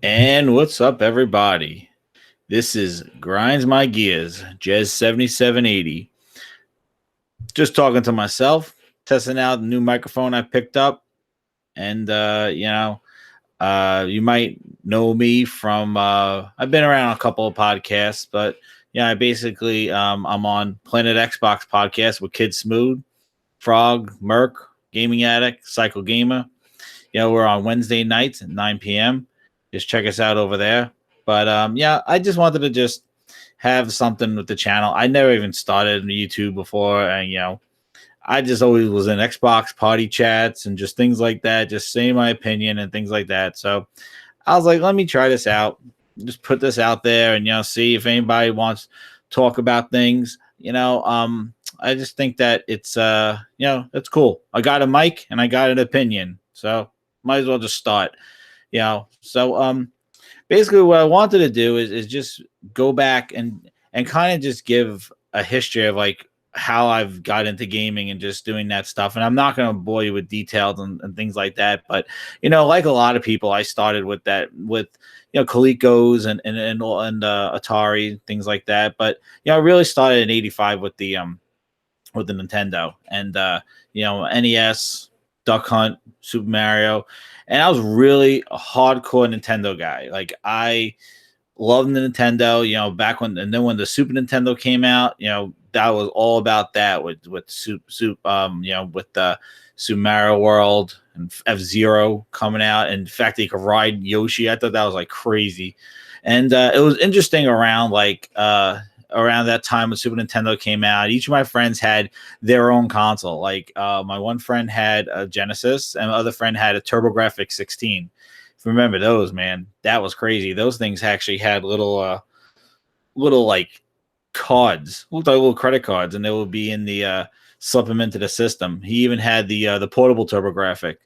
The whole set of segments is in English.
And what's up, everybody? This is Grinds My Gears, Jez7780. Just talking to myself, testing out the new microphone I picked up. And, you might know me from, I've been around a couple of podcasts, but yeah, I'm on Planet Xbox podcast with Kid Smooth, Frog, Merc, Gaming Addict, Cycle Gamer. We're on Wednesday nights at 9 p.m. Just check us out over there. But I just wanted to just have something with the channel. I never even started YouTube before, and I just always was in Xbox party chats and just things like that, just saying my opinion and things like that. So I was like, let me try this out, just put this out there, and see if anybody wants to talk about things. I just think that it's cool. I got a mic and I got an opinion, so might as well just start. Basically what I wanted to do is just go back and kind of just give a history of like how I've got into gaming and just doing that stuff. And I'm not going to bore you with details and things like that. But, like a lot of people, I started with that, with, Coleco's and Atari, things like that. But, I really started in 85 with the Nintendo and, NES, Duck Hunt, Super Mario. And I was really a hardcore Nintendo guy. Like I loved the Nintendo, back and then when the Super Nintendo came out, that was all about that with with the Super Mario World and F-Zero coming out, and the fact that you could ride Yoshi. I thought that was like crazy. And it was interesting around that time when Super Nintendo came out. Each of my friends had their own console. Like my one friend had a Genesis, and my other friend had a TurboGrafx 16. If you remember those, man, that was crazy. Those things actually had little like cards, looked like little credit cards, and they would be in the slip them into the system. He even had the portable TurboGrafx.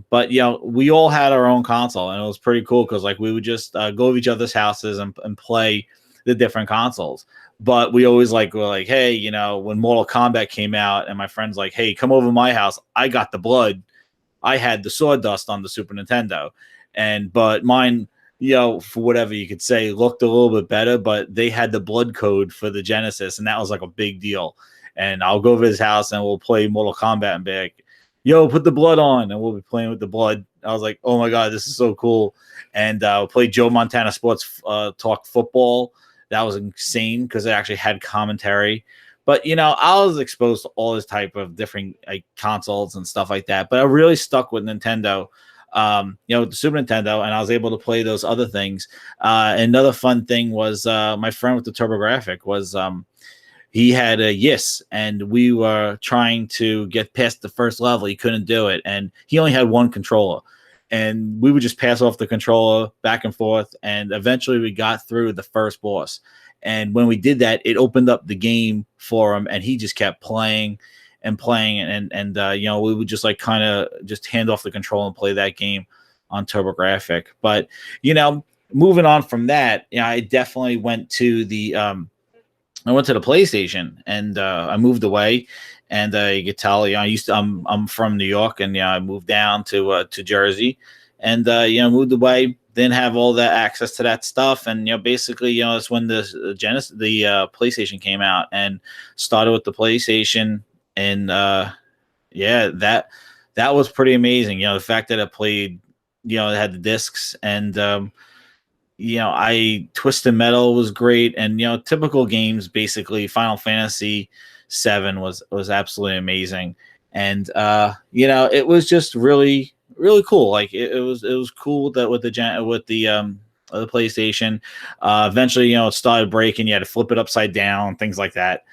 But we all had our own console, and it was pretty cool because like we would just go to each other's houses and play the different consoles. But we always were like, hey, when Mortal Kombat came out, and my friend's like, hey, come over to my house. I got the blood. I had the sawdust on the Super Nintendo, but mine, for whatever you could say, looked a little bit better. But they had the blood code for the Genesis, and that was like a big deal. And I'll go over his house and we'll play Mortal Kombat and be like, yo, put the blood on, and we'll be playing with the blood. I was like, oh my god, this is so cool. And we'll play Joe Montana Sports Talk Football. That was insane because it actually had commentary. But I was exposed to all this type of different consoles and stuff like that. But I really stuck with Nintendo, with the Super Nintendo, and I was able to play those other things. Another fun thing was my friend with the TurboGrafx was he had a Yes, and we were trying to get past the first level. He couldn't do it, and he only had one controller. And we would just pass off the controller back and forth, and eventually we got through the first boss. And when we did that, it opened up the game for him, and he just kept playing and playing. And we would just kind of just hand off the control and play that game on TurboGrafx. But, moving on from that, I definitely went to the PlayStation, and I moved away. And you could tell, I'm from New York, and I moved down to Jersey, and moved away. Didn't have all that access to that stuff, and basically, it's when the PlayStation came out, and started with the PlayStation, and that was pretty amazing. The fact that it played, it had the discs, and Twisted Metal was great, and typical games, basically Final Fantasy 7 was absolutely amazing. And it was just really cool. Like it was cool that with the PlayStation, eventually it started breaking. You had to flip it upside down, things like that.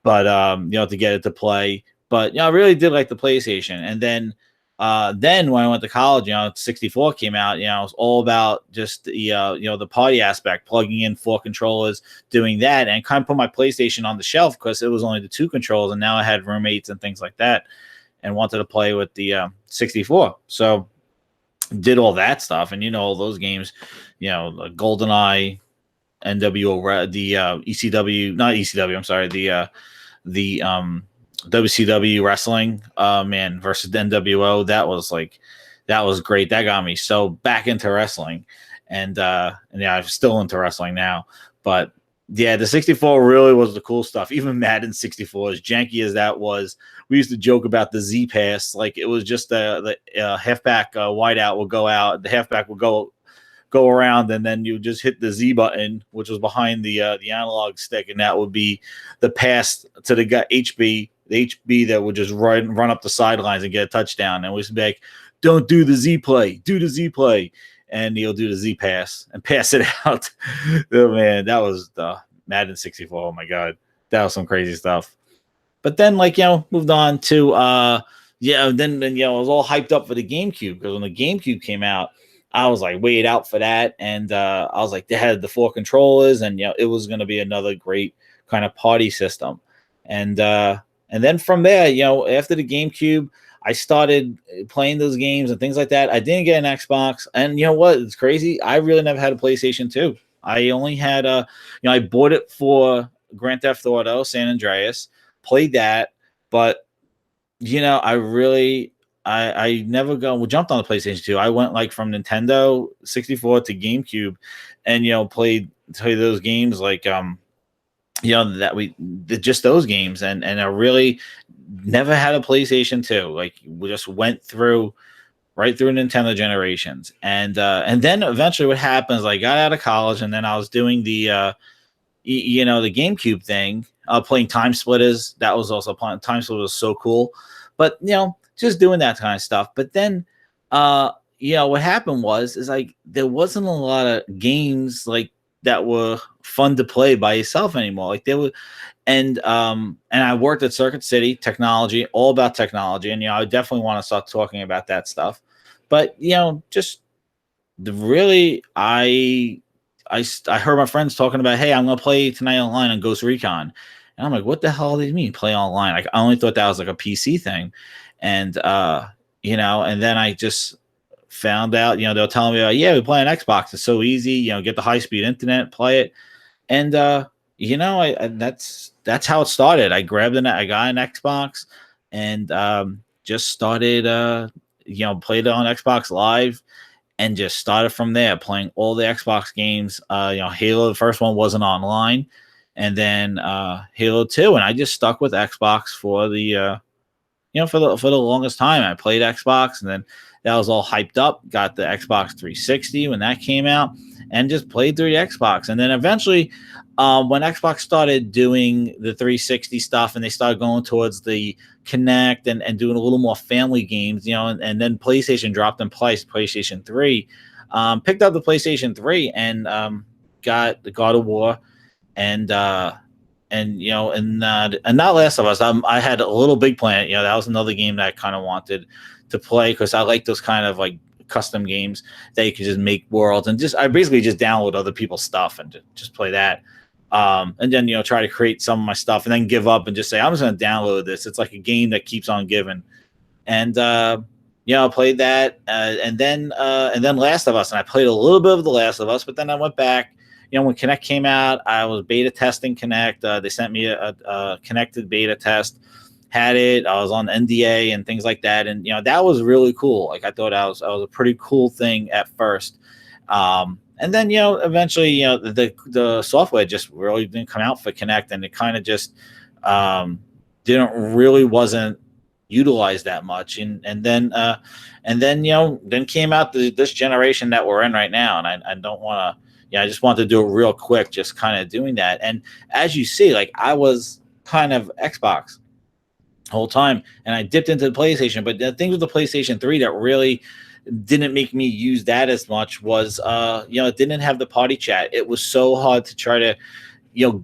But to get it to play. But I really did like the PlayStation. And then when I went to college, 64 came out. It was all about just the party aspect, plugging in 4 controllers, doing that, and kind of put my PlayStation on the shelf because it was only the 2 controls, and now I had roommates and things like that, and wanted to play with the 64. So did all that stuff, and all those games, GoldenEye, NWO, the ECW, not ECW, I'm sorry, the WCW wrestling, man, versus NWO. That was great. That got me so back into wrestling. and yeah, I'm still into wrestling now. But yeah, the 64 really was the cool stuff. Even Madden 64, as janky as that was, we used to joke about the Z pass. Like it was just the halfback wideout will go out, the halfback will go around, and then you just hit the Z button, which was behind the analog stick, and that would be the pass to the guy HB, the HB that would just run up the sidelines and get a touchdown. And we used to be like, "Don't do the Z play, do the Z play," and he'll do the Z pass and pass it out. Oh man, that was the Madden 64. Oh my god, that was some crazy stuff. But then, like, moved on to then I was all hyped up for the GameCube, because when the GameCube came out, I was like wait out for that, and I was like, they had the 4 controllers, and it was going to be another great kind of party system. And then from there, after the GameCube, I started playing those games and things like that. I didn't get an Xbox, and you know what? It's crazy. I really never had a PlayStation 2. I only had I bought it for Grand Theft Auto San Andreas, played that, but I never jumped on the PlayStation 2. I went like from Nintendo 64 to GameCube, and played those games like just those games, and I really never had a PlayStation 2. Like we just went through right through Nintendo generations, and then eventually what happens, I got out of college, and then I was doing the the GameCube thing, playing Time Splitters. That was also fun. Time Splitters was so cool, but just doing that kind of stuff. But then what happened is like there wasn't a lot of games like that were fun to play by yourself anymore. Like there were, and I worked at Circuit City Technology, all about technology, and I definitely want to start talking about that stuff. But just really, I heard my friends talking about, hey, I'm gonna play tonight online on Ghost Recon, and I'm like, what the hell do you mean play online? Like I only thought that was like a PC thing, and and then I just found out, they're telling me, yeah, we play on Xbox. It's so easy, get the high speed internet, play it, and that's how it started. I got an Xbox, and just started played it on Xbox Live, and just started from there playing all the Xbox games. Halo, the first one, wasn't online, and then Halo 2, and I just stuck with Xbox for the for the longest time. I played Xbox, and then that was all hyped up. Got the Xbox 360 when that came out, and just played through the Xbox. And then eventually, when Xbox started doing the 360 stuff, and they started going towards the Kinect and doing a little more family games, and then PlayStation dropped in place. PlayStation 3, picked up the PlayStation 3, and got the God of War, and not Last of Us. I had a Little Big Planet. That was another game that I kind of wanted to play, because I like those kind of like custom games that you can just make worlds, and I basically just download other people's stuff and just play that. And then try to create some of my stuff, and then give up and just say, I'm just going to download this. It's like a game that keeps on giving. And I played that, and then Last of Us, and I played a little bit of The Last of Us, but then I went back. When Kinect came out, I was beta testing Kinect. They sent me a connected beta test. Had it. I was on NDA and things like that, and that was really cool. Like I thought that was a pretty cool thing at first. And then eventually the software just really didn't come out for Kinect, and it kind of just wasn't utilized that much. And then came out this generation that we're in right now, and I don't want to. I just want to do it real quick, just kind of doing that. And as you see, like I was kind of Xbox the whole time, and I dipped into the PlayStation. But the thing with the PlayStation 3 that really didn't make me use that as much was it didn't have the party chat. It was so hard to try to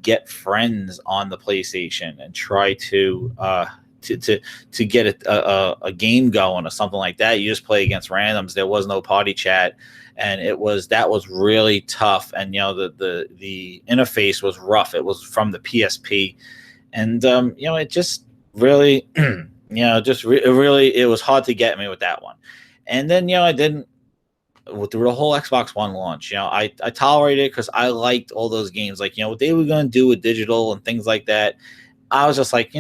get friends on the PlayStation and try to get a game going or something like that. You just play against randoms. There was no party chat, and that was really tough. And the interface was rough. It was from the PSP, and it just really it was hard to get me with that one. And then I didn't with the whole Xbox One launch. I tolerated it because I liked all those games. Like what they were going to do with digital and things like that. I was just like,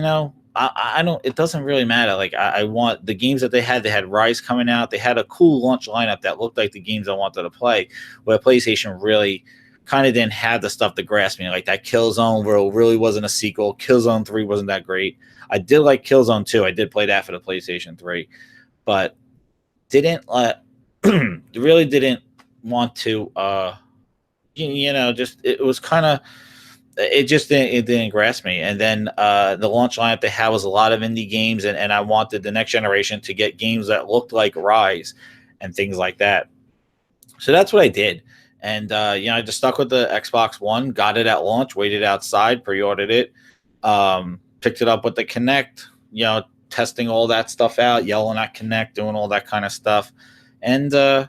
I don't. It doesn't really matter. Like I want the games that they had. They had Rise coming out. They had a cool launch lineup that looked like the games I wanted to play. Where PlayStation really kind of didn't have the stuff to grasp me. Like that Killzone, where it really wasn't a sequel. Killzone 3 wasn't that great. I did like Killzone 2. I did play that for the PlayStation 3, but didn't really didn't want to. Just it was kind of it didn't grasp me. And then the launch lineup they had was a lot of indie games, and I wanted the next generation to get games that looked like Rise and things like that. So that's what I did. And I just stuck with the Xbox One, got it at launch, waited outside, pre-ordered it, picked it up with the Kinect, testing all that stuff out, yelling at Kinect, doing all that kind of stuff. And I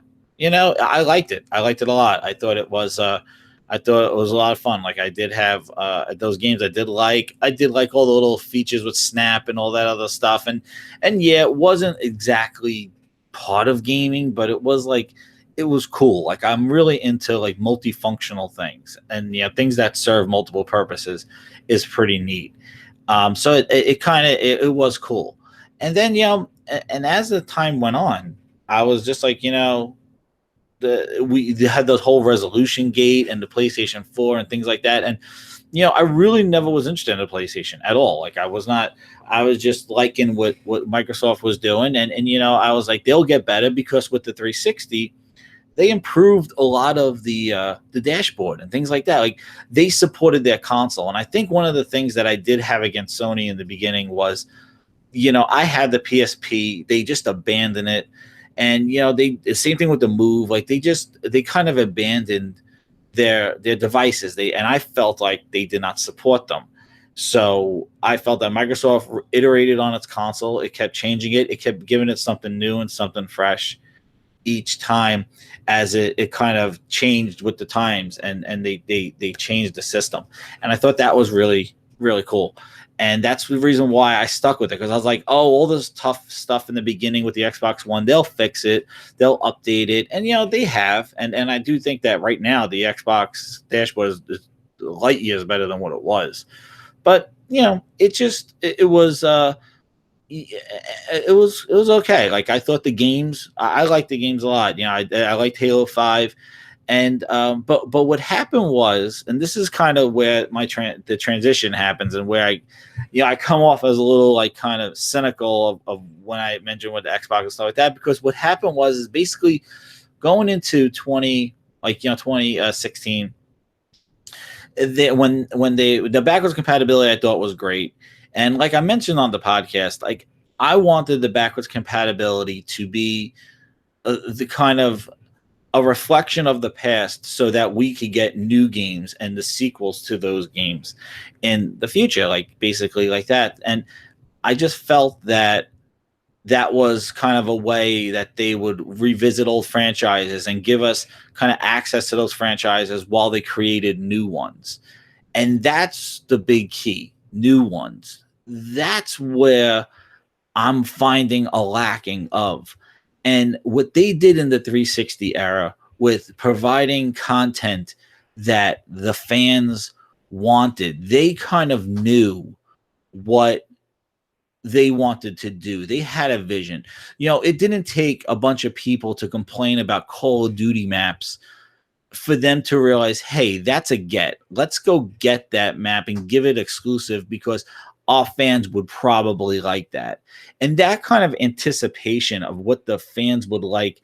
liked it. I liked it a lot. I thought it was a lot of fun. Like I did have those games. I did like all the little features with Snap and all that other stuff. And yeah, it wasn't exactly part of gaming, but it was like it was cool. Like I'm really into like multifunctional things, and things that serve multiple purposes is pretty neat. So it was cool. And then and as the time went on, I was just like we had the whole resolution gate and the PlayStation 4 and things like that. And, I really never was interested in the PlayStation at all. Like I was just liking what Microsoft was doing. And, I was like, they'll get better because with the 360, they improved a lot of the dashboard and things like that. Like they supported their console. And I think one of the things that I did have against Sony in the beginning was, I had the PSP, they just abandoned it. And the same thing with the Move, like they kind of abandoned their devices. And I felt like they did not support them. So I felt that Microsoft iterated on its console. It kept changing it. It kept giving it something new and something fresh each time as it kind of changed with the times, and they changed the system. And I thought that was really, really cool. And that's the reason why I stuck with it, because I was like, oh, all this tough stuff in the beginning with the Xbox One, they'll fix it, they'll update it. And, they have. And I do think that right now the Xbox dashboard is light years better than what it was. But, it was okay. Like I thought the games, I liked the games a lot. I liked Halo 5. And but what happened was, and this is kind of where the transition happens, and where I come off as a little like kind of cynical of when I mentioned with the Xbox and stuff like that, because what happened was is basically going into 2016, when the backwards compatibility I thought was great, and like I mentioned on the podcast, like I wanted the backwards compatibility to be the kind of a reflection of the past, so that we could get new games and the sequels to those games in the future, like basically like that. And I just felt that was kind of a way that they would revisit old franchises and give us kind of access to those franchises while they created new ones. And that's the big key, new ones. That's where I'm finding a lacking of. And what they did in the 360 era with providing content that the fans wanted, they kind of knew what they wanted to do. They had a vision. It didn't take a bunch of people to complain about Call of Duty maps for them to realize, hey, that's a get. Let's go get that map and give it exclusive, because our fans would probably like that. And that kind of anticipation of what the fans would like,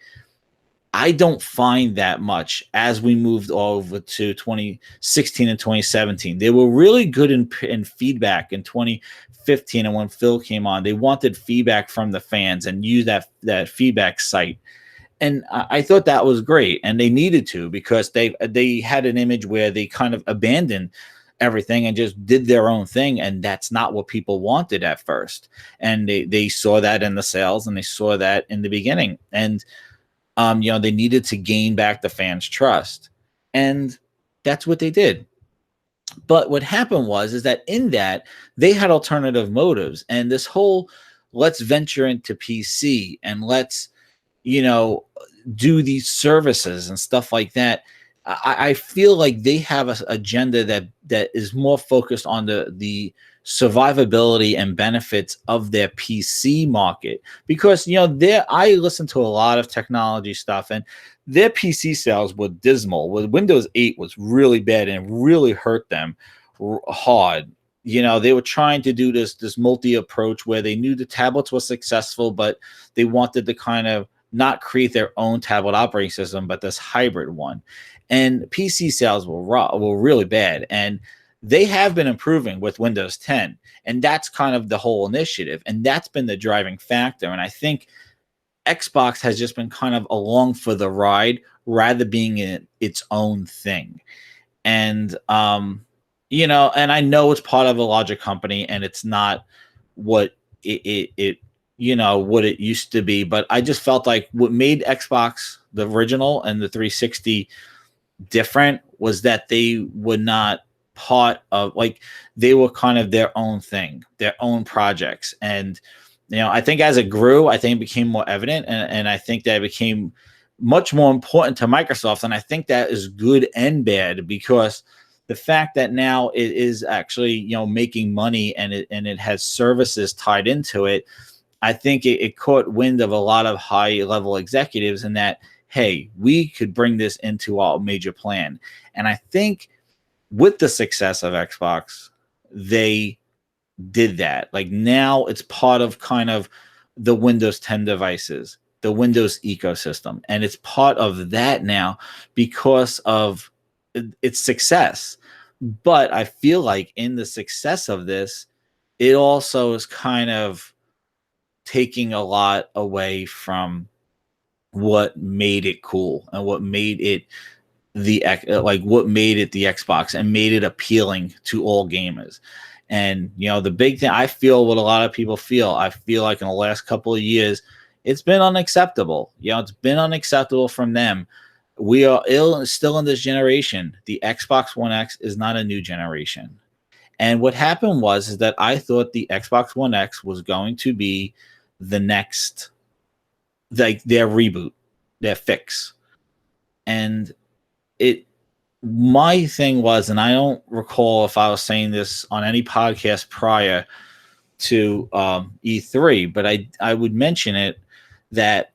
I don't find that much as we moved over to 2016 and 2017. They were really good in feedback in 2015, and when Phil came on, they wanted feedback from the fans and use that feedback site. And I thought that was great, and they needed to, because they had an image where they kind of abandoned everything and just did their own thing, and that's not what people wanted at first. And they saw that in the sales, and they saw that in the beginning, and they needed to gain back the fans' trust, and that's what they did. But what happened is that in that they had alternative motives, and this whole let's venture into PC and let's do these services and stuff like that. I feel like they have an agenda that is more focused on the survivability and benefits of their PC market. Because I listen to a lot of technology stuff, and their PC sales were dismal. With Windows 8 was really bad and really hurt them hard. They were trying to do this multi approach where they knew the tablets were successful, but they wanted to kind of not create their own tablet operating system, but this hybrid one. And PC sales were really bad, and they have been improving with Windows 10, and that's kind of the whole initiative, and that's been the driving factor. And I think Xbox has just been kind of along for the ride rather being its own thing. And and I know it's part of a larger company, and it's not what it what it used to be. But I just felt like what made Xbox, the original, and the 360 different was that they were not part of, like, they were kind of their own thing, their own projects. And I think as it grew, I think it became more evident, and I think that it became much more important to Microsoft. And I think that is good and bad, because the fact that now it is actually making money, and it has services tied into it, I think it caught wind of a lot of high level executives, and that, hey, we could bring this into our major plan. And I think with the success of Xbox, they did that. Like, now it's part of kind of the Windows 10 devices, the Windows ecosystem, and it's part of that now because of its success. But I feel like in the success of this, it also is kind of taking a lot away from what made it cool and what made it the Xbox and made it appealing to all gamers. And the big thing, I feel what a lot of people feel, I feel like in the last couple of years, it's been unacceptable. It's been unacceptable from them. We are still in this generation. The Xbox One X is not a new generation. And what happened is that I thought the Xbox One X was going to be the next, like, their reboot, their fix. And my thing was, and I don't recall if I was saying this on any podcast prior to E3, but I would mention it, that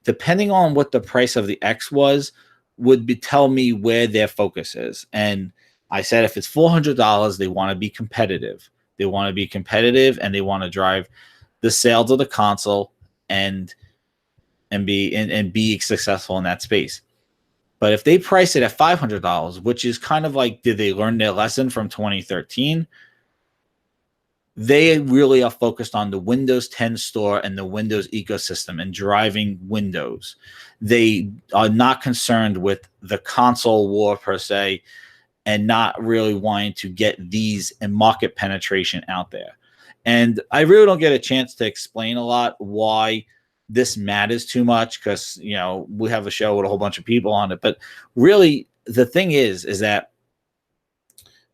depending on what the price of the X was, would tell me where their focus is. And I said, if it's $400, they want to be competitive. They want to be competitive, and they want to drive the sales of the console and be successful in that space. But if they price it at $500, which is kind of like, did they learn their lesson from 2013? They really are focused on the Windows 10 store and the Windows ecosystem and driving Windows. They are not concerned with the console war per se, and not really wanting to get these and market penetration out there. And I really don't get a chance to explain a lot why this matters too much, because we have a show with a whole bunch of people on it. But really, the thing is that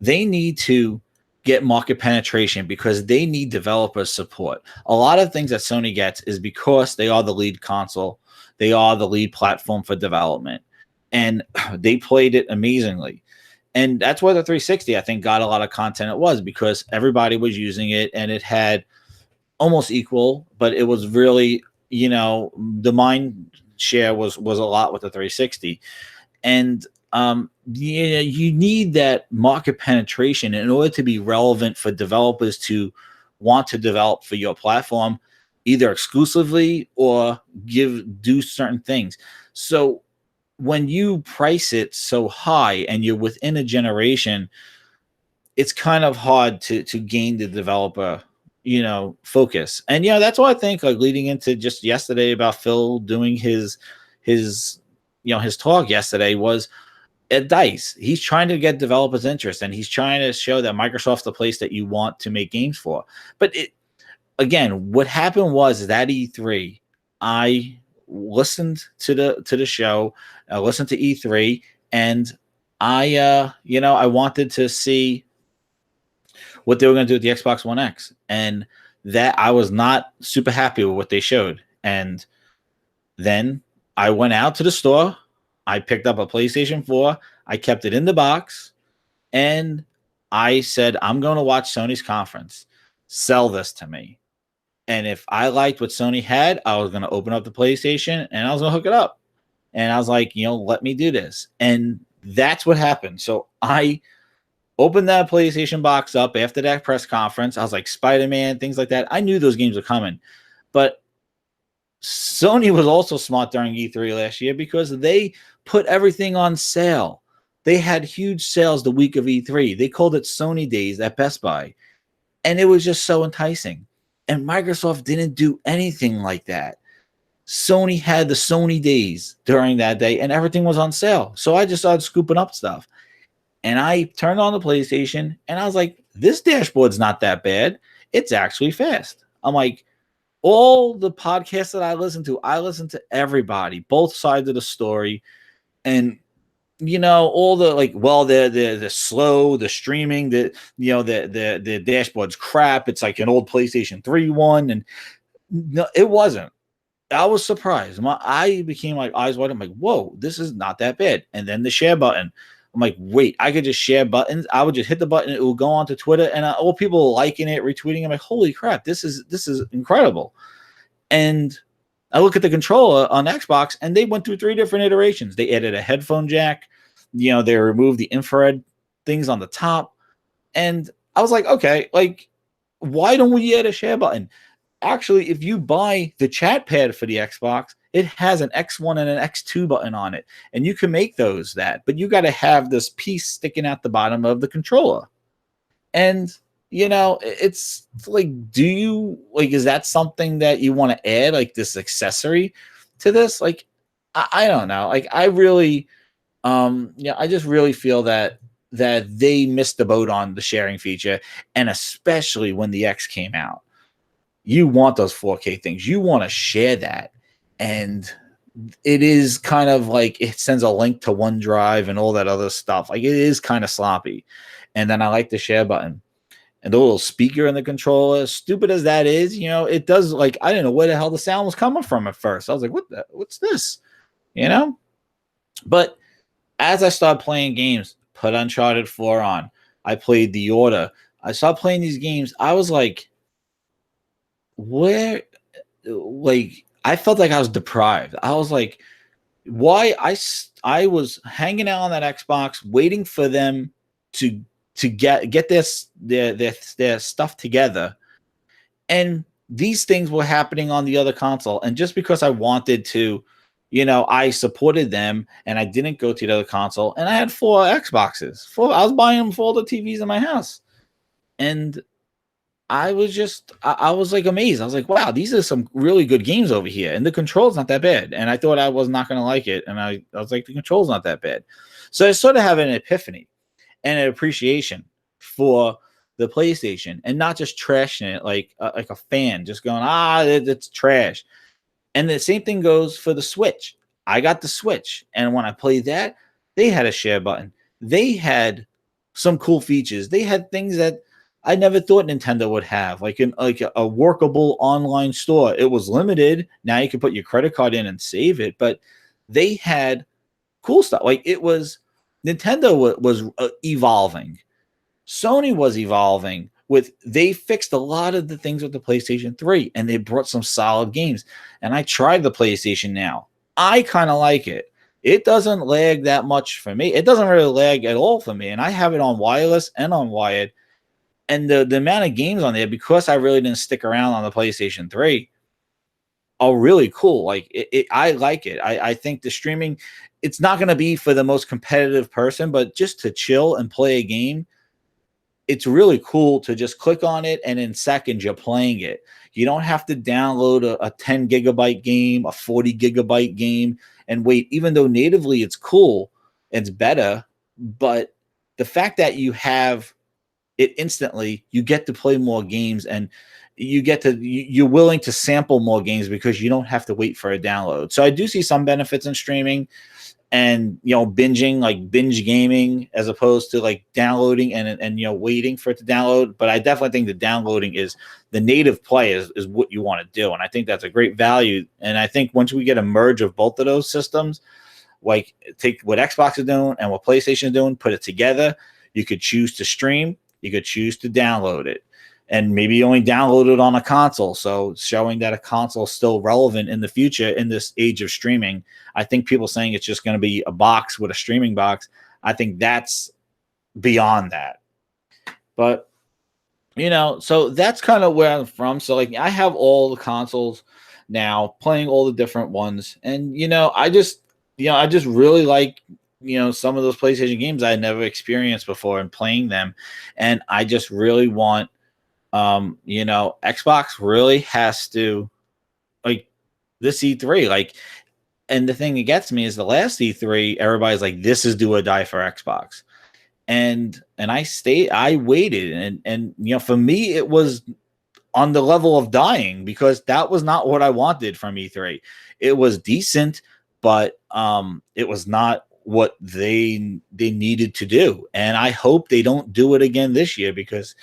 they need to get market penetration, because they need developer support. A lot of things that Sony gets is because they are the lead console, they are the lead platform for development, and they played it amazingly. And that's where the 360, I think, got a lot of content. It was because everybody was using it, and it had almost equal, but it was really, the mind share was a lot with the 360. And you need that market penetration in order to be relevant for developers to want to develop for your platform, either exclusively or do certain things. So when you price it so high and you're within a generation, it's kind of hard to gain the developer focus. And that's why I think, like, leading into just yesterday about Phil doing his talk yesterday, was at DICE. He's trying to get developers' interest, and he's trying to show that Microsoft's the place that you want to make games for. But again, what happened was that E3, I listened to the show, I listened to E3, and I wanted to see what they were going to do with the Xbox One X, and that I was not super happy with what they showed. And then I went out to the store, I picked up a PlayStation 4, I kept it in the box, and I said, I'm going to watch Sony's conference, sell this to me. And if I liked what Sony had, I was going to open up the PlayStation and I was going to hook it up. And I was like, let me do this. And that's what happened. So I opened that PlayStation box up after that press conference. I was like, Spider-Man, things like that. I knew those games were coming. But Sony was also smart during E3 last year because they put everything on sale. They had huge sales the week of E3. They called it Sony Days at Best Buy. And it was just so enticing. And Microsoft didn't do anything like that. Sony had the Sony Days during that day, and everything was on sale. So I just started scooping up stuff. And I turned on the PlayStation, and I was like, this dashboard's not that bad. It's actually fast. I'm like, all the podcasts that I listen to everybody, both sides of the story. And all the they're slow, the streaming, the dashboard's crap. It's like an old PlayStation 3 one. And no, it wasn't. I was surprised. I became like eyes wide. I'm like, whoa, this is not that bad. And then the share button. I'm like, wait, I could just share buttons. I would just hit the button. It will go onto Twitter, and all people liking it, retweeting. I'm like, holy crap, this is incredible. And I look at the controller on Xbox, and they went through 3 different iterations. They added a headphone jack. They removed the infrared things on the top. And I was like, okay, like, why don't we add a share button? Actually, if you buy the chat pad for the Xbox, it has an X1 and an X2 button on it. And you can make those that. But you got to have this piece sticking out the bottom of the controller. And, it's like, is that something that you want to add, like this accessory to this? Like, I don't know. Like, I really, I just really feel that they missed the boat on the sharing feature. And especially when the X came out. You want those 4K things. You want to share that. And it is kind of like it sends a link to OneDrive and all that other stuff. Like, it is kind of sloppy. And then I like the share button. And the little speaker in the controller, stupid as that is, it does, like, I didn't know where the hell the sound was coming from at first. I was like, what's this? But as I started playing games, put Uncharted 4 on. I played The Order. I started playing these games. I was like, I felt like I was deprived. I was like, why? I was hanging out on that Xbox waiting for them to get their stuff together, and these things were happening on the other console. And just because I wanted to, I supported them, and I didn't go to the other console. And I had 4 Xboxes. I was buying them for all the TVs in my house, and I was like amazed. I was like, wow, these are some really good games over here. And the control's not that bad. And I thought I was not going to like it. And I was like, the control's not that bad. So I sort of have an epiphany and an appreciation for the PlayStation, and not just trashing it like a fan, just going, it's trash. And the same thing goes for the Switch. I got the Switch. And when I played that, they had a share button. They had some cool features. They had things that I never thought Nintendo would have, like a workable online store. It was limited. Now you can put your credit card in and save it, but they had cool stuff. Like, it was Nintendo was evolving. Sony was evolving they fixed a lot of the things with the PlayStation 3, and they brought some solid games. And I tried the PlayStation now. I kind of like it. It doesn't lag that much for me. It doesn't really lag at all for me. And I have it on wireless and on wired. And the amount of games on there, because I really didn't stick around on the PlayStation 3, are really cool. Like, I like it. I think the streaming, it's not going to be for the most competitive person, but just to chill and play a game, it's really cool to just click on it, and in seconds you're playing it. You don't have to download a 10 gigabyte game, a 40 gigabyte game, and wait. Even though natively it's cool, it's better, but the fact that you have it instantly, you get to play more games, and you're willing to sample more games because you don't have to wait for a download. So I do see some benefits in streaming and, binging, like binge gaming, as opposed to like downloading and waiting for it to download. But I definitely think the downloading is the native play is what you want to do. And I think that's a great value. And I think once we get a merge of both of those systems, like take what Xbox is doing and what PlayStation is doing, put it together. You could choose to stream, You could choose to download it, and maybe you only download it on a console. So showing that a console is still relevant in the future in this age of streaming. I think people saying it's just going to be a box with a streaming box, I think that's beyond that. But so that's kind of where I'm from. So like I have all the consoles now, playing all the different ones, and I just really like some of those PlayStation games I had never experienced before and playing them, and I just really want Xbox really has to, like, this E3, like, and the thing that gets me is the last E3, everybody's like, this is do or die for Xbox. And I waited, and for me it was on the level of dying, because that was not what I wanted from E3. It was decent, but it was not what they needed to do. And I hope they don't do it again this year, because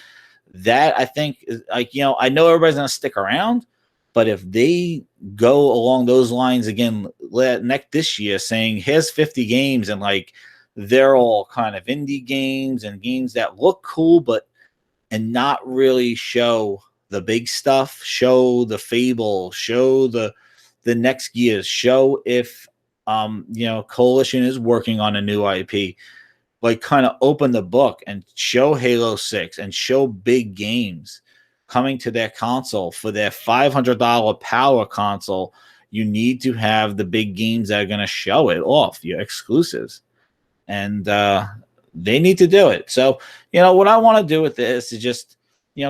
that, I think, like, I know everybody's going to stick around, but if they go along those lines again this year, saying here's 50 games, and like they're all kind of indie games and games that look cool, and not really show the big stuff, show the Fable, show the next Gears, show if Coalition is working on a new IP, like kind of open the book and show Halo 6 and show big games coming to their console. For their $500 power console, you need to have the big games that are going to show it off, your exclusives. And they need to do it. So, what I want to do with this is just,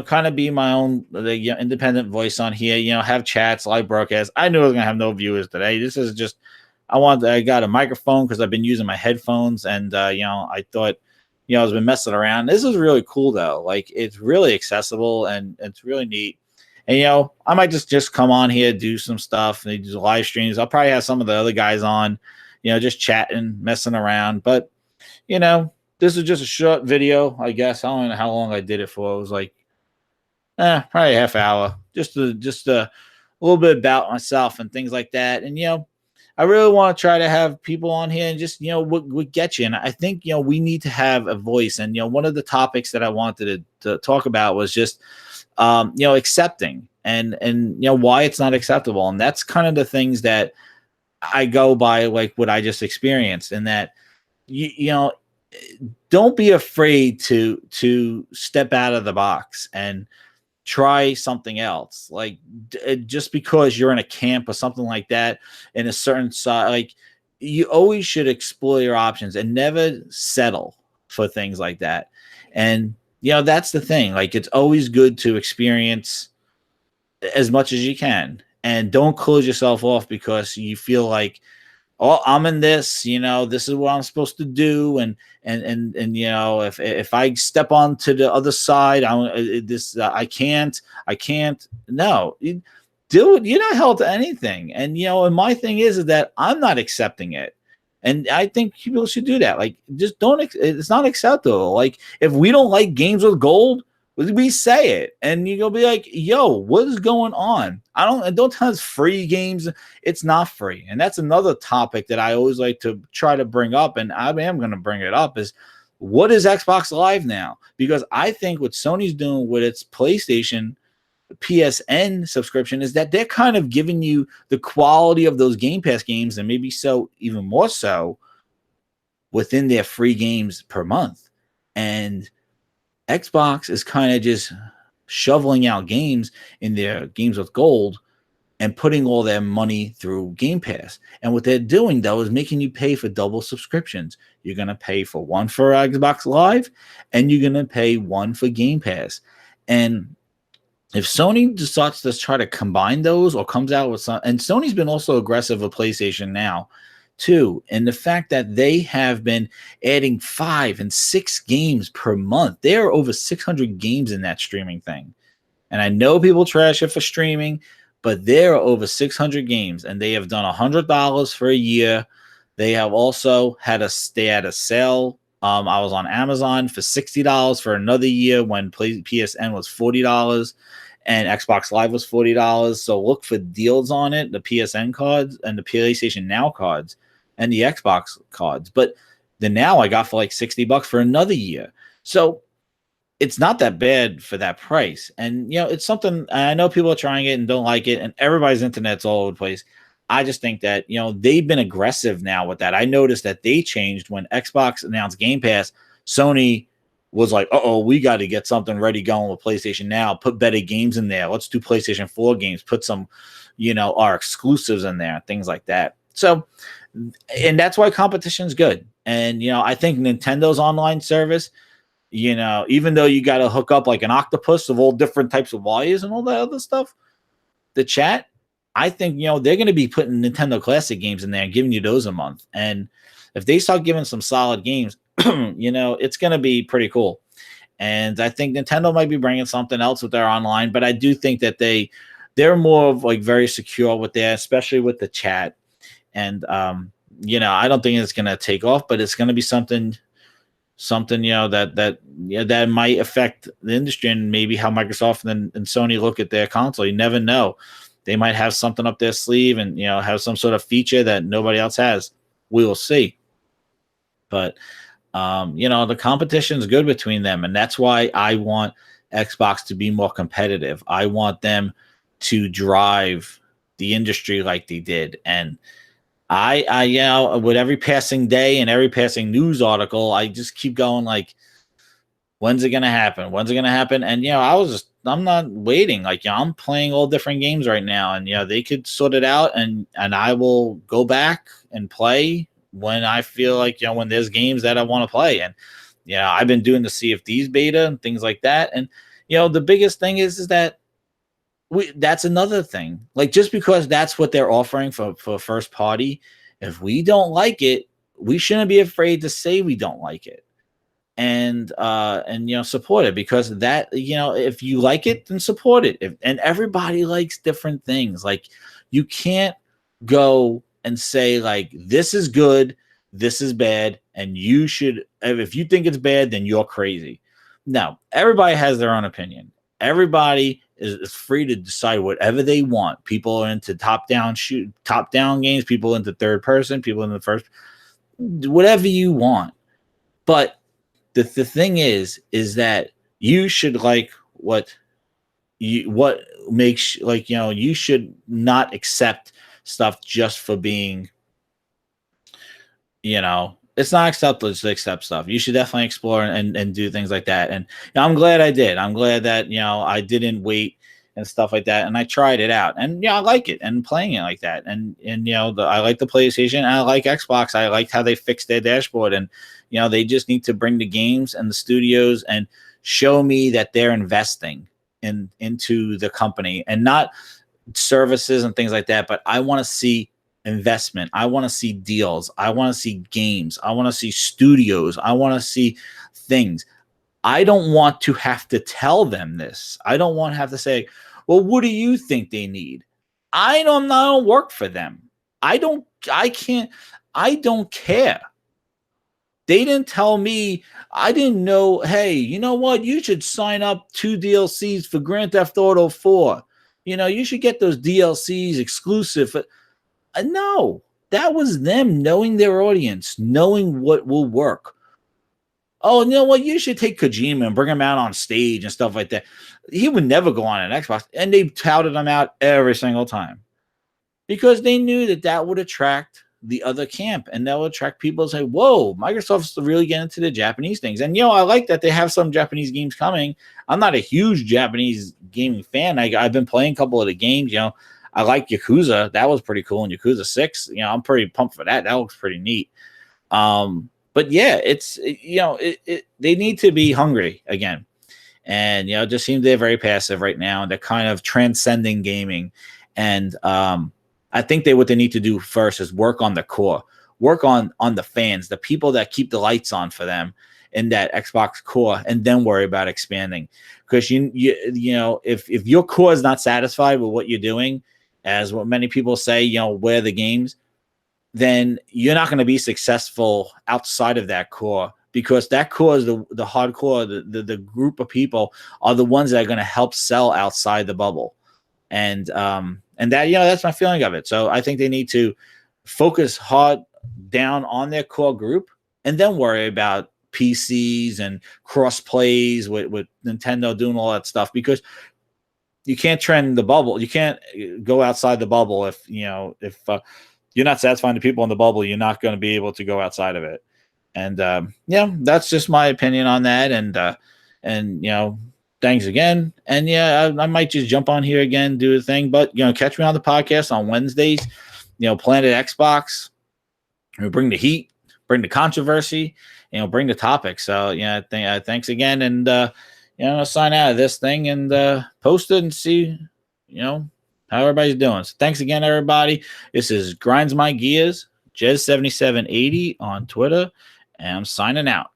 kind of be my own independent voice on here, have chats, live broadcasts. I knew I was going to have no viewers today. This is just, I got a microphone because I've been using my headphones, and I thought, I was been messing around. This is really cool though. Like, it's really accessible and it's really neat. And I might just come on here, do some stuff, and do live streams. I'll probably have some of the other guys on, just chatting, messing around. But this is just a short video, I guess. I don't know how long I did it for. It was like probably a half hour, just a little bit about myself and things like that. And I really want to try to have people on here and just, what get you. And I think, we need to have a voice. And, one of the topics that I wanted to talk about was just, accepting and why it's not acceptable. And that's kind of the things that I go by, like what I just experienced, and that, don't be afraid to step out of the box and try something else. Like, just because you're in a camp or something like that in a certain side, like, you always should explore your options and never settle for things like that. And that's the thing. Like, it's always good to experience as much as you can, and don't close yourself off because you feel like, oh, I'm in this, this is what I'm supposed to do. And if I step onto the other side, I can't, no, do it. You're not held to anything. And, and my thing is that I'm not accepting it. And I think people should do that. Like, just it's not acceptable. Like, if we don't like games with gold, we say it, and you're gonna be like, yo, what is going on? Don't tell us free games. It's not free. And that's another topic that I always like to try to bring up, and I am going to bring it up, is what is Xbox Live now? Because I think what Sony's doing with its PlayStation PSN subscription is that they're kind of giving you the quality of those Game Pass games, and maybe so even more so within their free games per month. And Xbox is kind of just shoveling out games in their games with gold and putting all their money through Game Pass. And what they're doing, though, is making you pay for double subscriptions. You're going to pay for one for Xbox Live, and you're going to pay one for Game Pass. And if Sony decides to try to combine those, or comes out with some, and Sony's been also aggressive with PlayStation now, too, and the fact that they have been adding 5 and 6 games per month. There are over 600 games in that streaming thing. And I know people trash it for streaming, but there are over 600 games, and they have done $100 for a year. They have also had a sale. I was on Amazon for $60 for another year when PSN was $40 and Xbox Live was $40. So look for deals on it, the PSN cards and the PlayStation Now cards and the Xbox cards. But the Now I got for like $60 for another year. So it's not that bad for that price. And it's something I know people are trying it and don't like it, and everybody's internet's all over the place. I just think that they've been aggressive now with that. I noticed that they changed when Xbox announced Game Pass. Sony was like, "Oh, we got to get something ready going with PlayStation now. Put better games in there. Let's do PlayStation 4 games. Put some, our exclusives in there, things like that." So, and that's why competition is good. And I think Nintendo's online service, even though you got to hook up like an octopus of all different types of wires and all that other stuff, the chat, I think, they're going to be putting Nintendo Classic games in there and giving you those a month. And if they start giving some solid games, it's going to be pretty cool. And I think Nintendo might be bringing something else with their online, but I do think that they're more of like very secure with that, especially with the chat. And, I don't think it's going to take off, but it's going to be something that might affect the industry and maybe how Microsoft and Sony look at their console. You never know. They might have something up their sleeve and have some sort of feature that nobody else has. We will see. But the competition is good between them, and that's why I want Xbox to be more competitive. I want them to drive the industry like they did. And I with every passing day and every passing news article, I just keep going like, when's it gonna happen? When's it gonna happen? And I'm not waiting. Like, I'm playing all different games right now, and they could sort it out, and I will go back and play when I feel like when there's games that I want to play. And I've been doing the Sea of Thieves beta and things like that. And the biggest thing is that that's another thing. Like, just because that's what they're offering for first party, if we don't like it, we shouldn't be afraid to say we don't like it. And support it, because that, if you like it, then support it. And everybody likes different things. Like, you can't go and say like, this is good, this is bad, and you should, if you think it's bad, then you're crazy. No, everybody has their own opinion. Everybody is free to decide whatever they want. People are into top down games, people into third person, people in the first, whatever you want. But the thing is that you should like what makes, like, you should not accept stuff just for being, it's not acceptable to accept stuff. You should definitely explore and do things like that. And I'm glad I did. I'm glad that, I didn't wait and stuff like that. And I tried it out, and I like it, and playing it like that. And I like the PlayStation, and I like Xbox. I liked how they fixed their dashboard, and they just need to bring the games and the studios and show me that they're investing into the company, and not services and things like that. But I want to see investment. I want to see deals. I want to see games. I want to see studios. I want to see things. I don't want to have to tell them this. I don't want to have to say, well, what do you think they need? I don't work for them. I don't care. They didn't tell me. I didn't know, hey, you know what? You should sign up 2 DLCs for Grand Theft Auto 4. You should get those DLCs exclusive. No, that was them knowing their audience, knowing what will work. Oh, you know what? You should take Kojima and bring him out on stage and stuff like that. He would never go on an Xbox, and they touted him out every single time because they knew that would attract the other camp, and that would attract people to say, whoa, Microsoft's really getting into the Japanese things. And, I like that they have some Japanese games coming. I'm not a huge Japanese gaming fan. I've been playing a couple of the games, I like Yakuza. That was pretty cool. And Yakuza 6, I'm pretty pumped for that. That looks pretty neat. But yeah, it's, they need to be hungry again. And, it just seems they're very passive right now. They're kind of transcending gaming. And I think what they need to do first is work on the core, work on the fans, the people that keep the lights on for them in that Xbox core, and then worry about expanding. Because if your core is not satisfied with what you're doing, as what many people say, where the games, then you're not going to be successful outside of that core, because that core is the hardcore, the group of people are the ones that are going to help sell outside the bubble. And that, that's my feeling of it. So I think they need to focus hard down on their core group, and then worry about PCs and cross plays with Nintendo doing all that stuff, because you can't trend the bubble. You can't go outside the bubble. If you're not satisfying the people in the bubble, you're not going to be able to go outside of it. And that's just my opinion on that. And thanks again. And I might just jump on here again, do a thing. But catch me on the podcast on Wednesdays. Planet Xbox. We bring the heat, bring the controversy, bring the topic. So thanks again, and I'll sign out of this thing and post it and see how everybody's doing. So thanks again, everybody. This is Grinds My Gears, Jez7780 on Twitter, and I'm signing out.